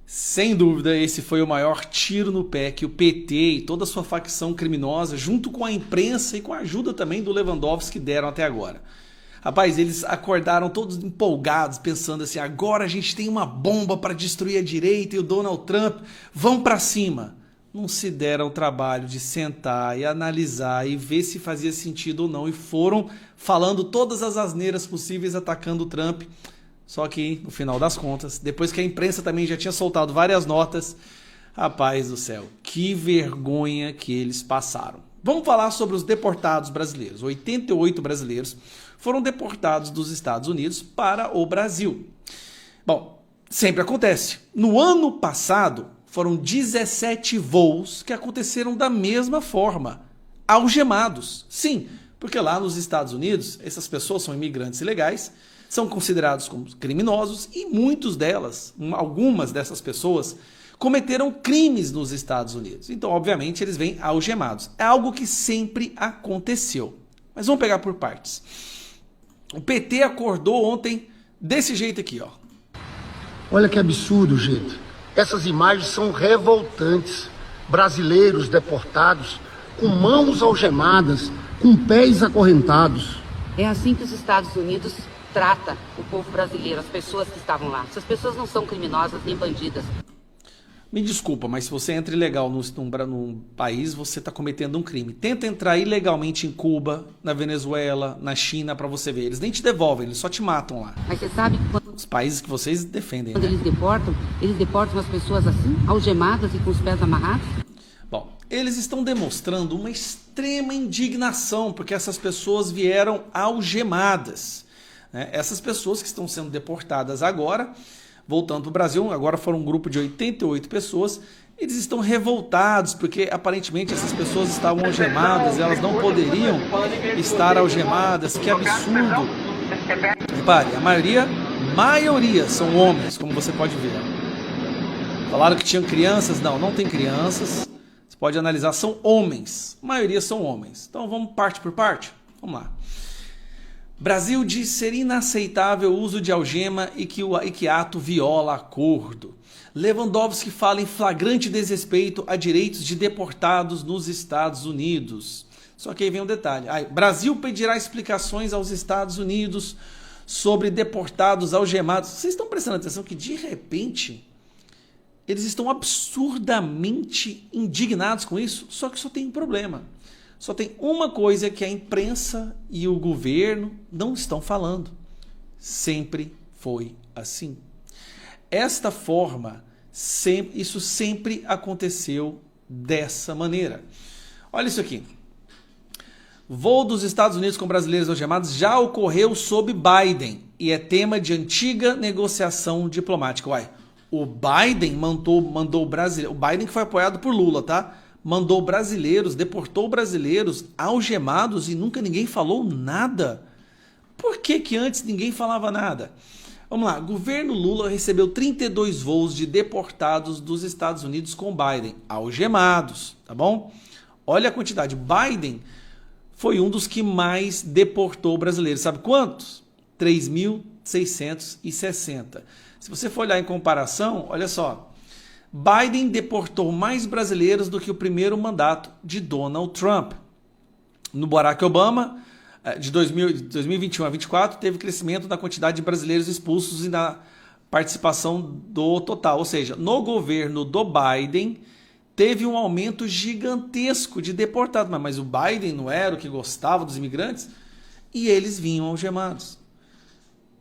Sem dúvida, esse foi o maior tiro no pé que o PT e toda a sua facção criminosa, junto com a imprensa e com a ajuda também do Lewandowski, deram até agora. Rapaz, eles acordaram todos empolgados, pensando assim, agora a gente tem uma bomba para destruir a direita e o Donald Trump, vão para cima. Não se deram o trabalho de sentar e analisar e ver se fazia sentido ou não, e foram falando todas as asneiras possíveis atacando o Trump. Só que, no final das contas, depois que a imprensa também já tinha soltado várias notas, rapaz do céu, que vergonha que eles passaram. Vamos falar sobre os deportados brasileiros. 88 brasileiros foram deportados dos Estados Unidos para o Brasil. Bom, sempre acontece. No ano passado, foram 17 voos que aconteceram da mesma forma, algemados. Sim, porque lá nos Estados Unidos, essas pessoas são imigrantes ilegais, são considerados como criminosos e algumas dessas pessoas, cometeram crimes nos Estados Unidos. Então, obviamente, eles vêm algemados. É algo que sempre aconteceu. Mas vamos pegar por partes. O PT acordou ontem desse jeito aqui, ó. Olha que absurdo, gente. Essas imagens são revoltantes. Brasileiros deportados, com mãos algemadas, com pés acorrentados. É assim que os Estados Unidos trata o povo brasileiro, as pessoas que estavam lá. Essas pessoas não são criminosas nem bandidas. Me desculpa, mas se você entra ilegal num país, você está cometendo um crime. Tenta entrar ilegalmente em Cuba, na Venezuela, na China, para você ver. Eles nem te devolvem, eles só te matam lá. Mas você sabe que quando os países que vocês defendem, eles deportam as pessoas assim, algemadas e com os pés amarrados? Bom, eles estão demonstrando uma extrema indignação, porque essas pessoas vieram algemadas. Essas pessoas que estão sendo deportadas agora, voltando para o Brasil, agora foram um grupo de 88 pessoas, eles estão revoltados, porque aparentemente essas pessoas estavam algemadas, elas não poderiam estar algemadas, que absurdo. Repare, a maioria são homens, como você pode ver. Falaram que tinham crianças, não tem crianças, você pode analisar, são homens, a maioria são homens. Então vamos parte por parte, vamos lá. Brasil diz ser inaceitável o uso de algema e que ato viola acordo. Lewandowski fala em flagrante desrespeito a direitos de deportados nos Estados Unidos. Só que aí vem um detalhe. Brasil pedirá explicações aos Estados Unidos sobre deportados algemados. Vocês estão prestando atenção que, de repente, eles estão absurdamente indignados com isso? Só que só tem um problema. Só tem uma coisa que a imprensa e o governo não estão falando. Sempre foi assim. Esta forma, isso sempre aconteceu dessa maneira. Olha isso aqui. Voo dos Estados Unidos com brasileiros algemados já ocorreu sob Biden e é tema de antiga negociação diplomática. O Biden mandou brasileiro. O Biden que foi apoiado por Lula, tá? Mandou brasileiros, deportou brasileiros algemados e nunca ninguém falou nada. Por que antes ninguém falava nada? Vamos lá, governo Lula recebeu 32 voos de deportados dos Estados Unidos com Biden, algemados, tá bom? Olha a quantidade, Biden foi um dos que mais deportou brasileiros, sabe quantos? 3.660. Se você for olhar em comparação, olha só, Biden deportou mais brasileiros do que o primeiro mandato de Donald Trump. No Barack Obama, de 2021 a 2024, teve crescimento na quantidade de brasileiros expulsos e na participação do total. Ou seja, no governo do Biden, teve um aumento gigantesco de deportados. Mas o Biden não era o que gostava dos imigrantes? E eles vinham algemados.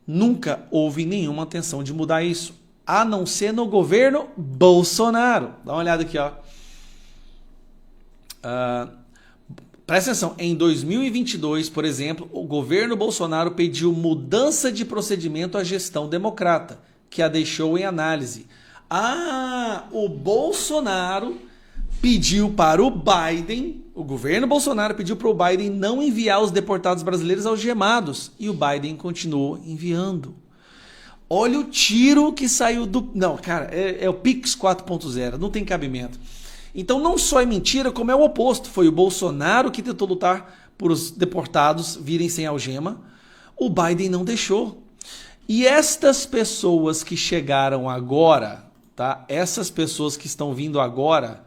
Nunca houve nenhuma intenção de mudar isso. A não ser no governo Bolsonaro. Dá uma olhada aqui, ó. Presta atenção, em 2022, por exemplo, o governo Bolsonaro pediu mudança de procedimento à gestão democrata, que a deixou em análise. O Bolsonaro pediu para o Biden, o governo Bolsonaro pediu para o Biden não enviar os deportados brasileiros algemados, e o Biden continuou enviando. Olha o tiro que saiu do... Não, cara, é o Pix 4.0, não tem cabimento. Então não só é mentira, como é o oposto. Foi o Bolsonaro que tentou lutar por os deportados virem sem algema. O Biden não deixou. E estas pessoas que chegaram agora, tá? Essas pessoas que estão vindo agora,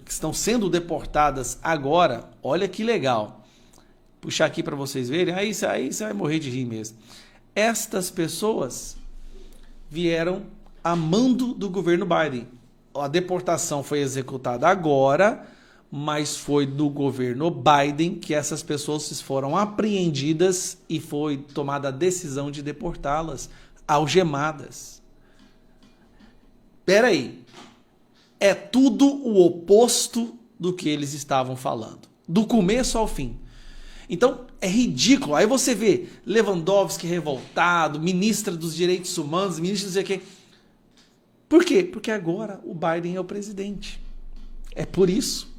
que estão sendo deportadas agora, olha que legal. Puxar aqui para vocês verem, aí você vai morrer de rir mesmo. Estas pessoas vieram a mando do governo Biden. A deportação foi executada agora, mas foi do governo Biden que essas pessoas foram apreendidas e foi tomada a decisão de deportá-las, algemadas. Espera aí. É tudo o oposto do que eles estavam falando, do começo ao fim. Então, é ridículo. Aí você vê Lewandowski revoltado, ministra dos direitos humanos, ministro não sei o quê. Por quê? Porque agora o Biden é o presidente. É por isso.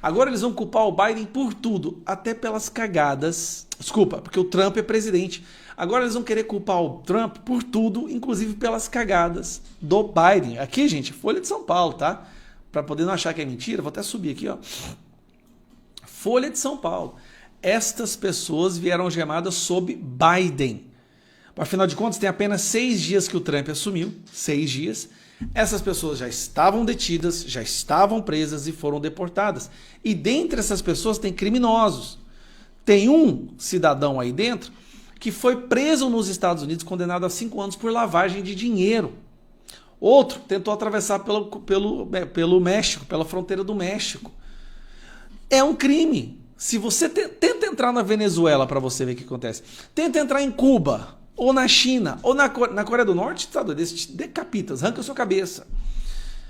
Agora eles vão culpar o Biden por tudo, até pelas cagadas. Desculpa, porque o Trump é presidente. Agora eles vão querer culpar o Trump por tudo, inclusive pelas cagadas do Biden. Aqui, gente, Folha de São Paulo, tá? Para poder não achar que é mentira, vou até subir aqui, ó. Folha de São Paulo. Estas pessoas vieram algemadas sob Biden. Afinal de contas, tem apenas 6 dias que o Trump assumiu, 6 dias. Essas pessoas já estavam detidas, já estavam presas e foram deportadas. E dentre essas pessoas tem criminosos. Tem um cidadão aí dentro que foi preso nos Estados Unidos, condenado a 5 anos por lavagem de dinheiro. Outro tentou atravessar pelo México, pela fronteira do México. É um crime. Se você tenta entrar na Venezuela para você ver o que acontece, tenta entrar em Cuba, ou na China, ou na Coreia do Norte, tá doido, decapitas, arranca a sua cabeça.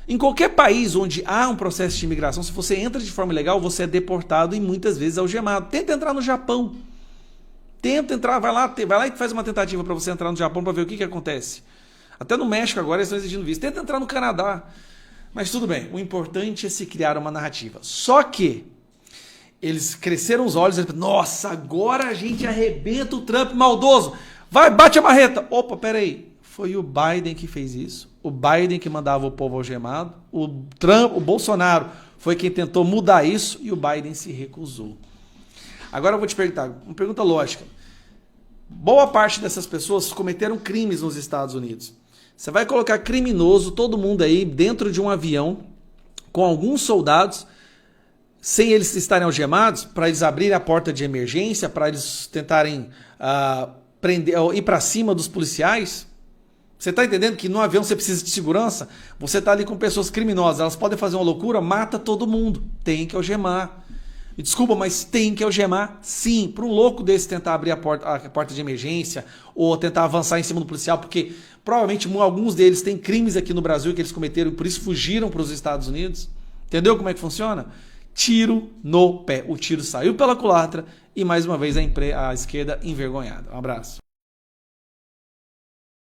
Em qualquer país onde há um processo de imigração, se você entra de forma ilegal, você é deportado e muitas vezes algemado. Tenta entrar no Japão. Tenta entrar, vai lá e faz uma tentativa para você entrar no Japão para ver o que acontece. Até no México agora eles estão exigindo visto. Tenta entrar no Canadá. Mas tudo bem, o importante é se criar uma narrativa. Só que eles cresceram os olhos e eles, nossa, agora a gente arrebenta o Trump maldoso. Vai, bate a marreta. Opa, peraí. Foi o Biden que fez isso. O Biden que mandava o povo algemado. O Bolsonaro foi quem tentou mudar isso e o Biden se recusou. Agora eu vou te perguntar, uma pergunta lógica. Boa parte dessas pessoas cometeram crimes nos Estados Unidos. Você vai colocar criminoso, todo mundo aí, dentro de um avião, com alguns soldados, sem eles estarem algemados, para eles abrirem a porta de emergência, para eles tentarem ir para cima dos policiais? Você está entendendo que no avião você precisa de segurança? Você está ali com pessoas criminosas, elas podem fazer uma loucura, mata todo mundo. Tem que algemar. E desculpa, mas tem que algemar sim. Para um louco desse tentar abrir a porta de emergência ou tentar avançar em cima do policial, porque provavelmente alguns deles têm crimes aqui no Brasil que eles cometeram e por isso fugiram para os Estados Unidos. Entendeu como é que funciona? Tiro no pé. O tiro saiu pela culatra e mais uma vez a esquerda envergonhada. Um abraço.